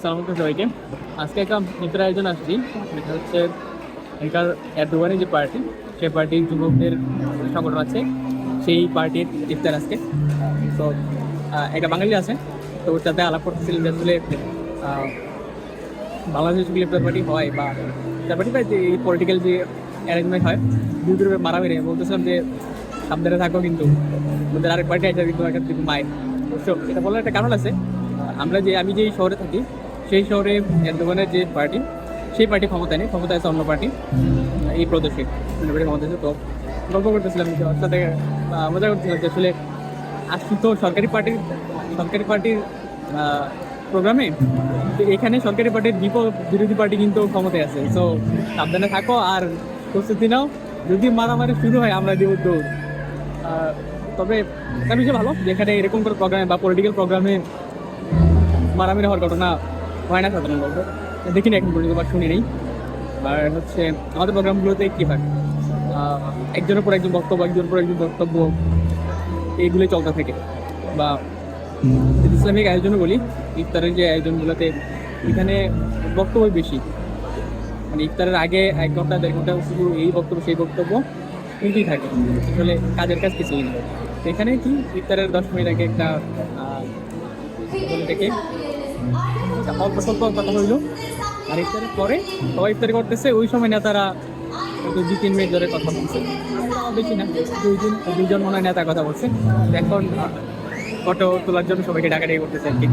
সালাম আলাইকুম সবাইকে। আজকে একটা ইফতার আয়োজন আসছি, এটা হচ্ছে এখানকার এরদোয়ানের যে পার্টি, সেই পার্টির যুবকদের সংগঠন আছে, সেই পার্টির ইফতার আজকে। তো একটা বাঙালি আছে, তো ওর সাথে আলাপ করতেছিলেন যে আসলে বাংলাদেশে যুগল ইফতার পার্টি হয় বা ইফতার পার্টি বা যে পলিটিক্যাল যে অ্যারেঞ্জমেন্ট হয়, দুই গ্রুপে মারামারি। বলতেছিলাম যে সাবধানে থাকো, কিন্তু ওদের আরেক পার্টি আছে কিন্তু একটা মায়ের। তো এটা বলার একটা কারণ আছে, আমি যেই শহরে থাকি, সেই শহরে এরদোয়ানের যে পার্টি, সেই পার্টি ক্ষমতায় নেই, ক্ষমতায় আছে অন্য পার্টি এই প্রদেশে, অন্য পার্টি ক্ষমতা আছে। তো গল্প করতেছিলাম যে ওর সাথে মজা করতেছিলাম যে আসলে আসছি তো সরকারি পার্টির প্রোগ্রামে। তো এখানে সরকারি পার্টির বিরোধী পার্টি কিন্তু ক্ষমতায় আছে। তো সাবধানে থাকো আর প্রস্তুতি নাও, যদি মারামারি শুরু হয় আমরা দিব দৌড়। তবে একটা বিষয় ভালো, যেখানে এরকম কোনো প্রোগ্রামে বা পলিটিক্যাল প্রোগ্রামে মারামারি হওয়ার ঘটনা হয় না সাধারণত, দেখিনি এখন পর্যন্ত বা শুনি নেই। আর হচ্ছে আমাদের প্রোগ্রামগুলোতে কী হয়, একজনের পর একজন বক্তব্য, এইগুলোই চলতে থাকে। বা ইসলামিক আয়োজনও বলি, ইফতারের যে আয়োজনগুলোতে এখানে বক্তব্য বেশি, মানে ইফতারের আগে 1 ঘন্টা 1.5 ঘন্টা শুধু এই বক্তব্য সেই বক্তব্য কিন্তু থাকে, আসলে কাজের কাজ কিছুই না। এখানে কি ইফতারের 10 মিনিট আগে একটা থেকে অল্প স্বল্প কথা হইলো, আর ইফতারের পরে সবাই ইফতারি করতেছে, ওই সময় নেতারা 2-3 মিনিট ধরে কথা বলছে, বেশি না, 2জন মনে হয় নেতা কথা বলছে। এখন ফটো তোলার জন্য সবাইকে ডাকাডাকি করতেছে আর কি।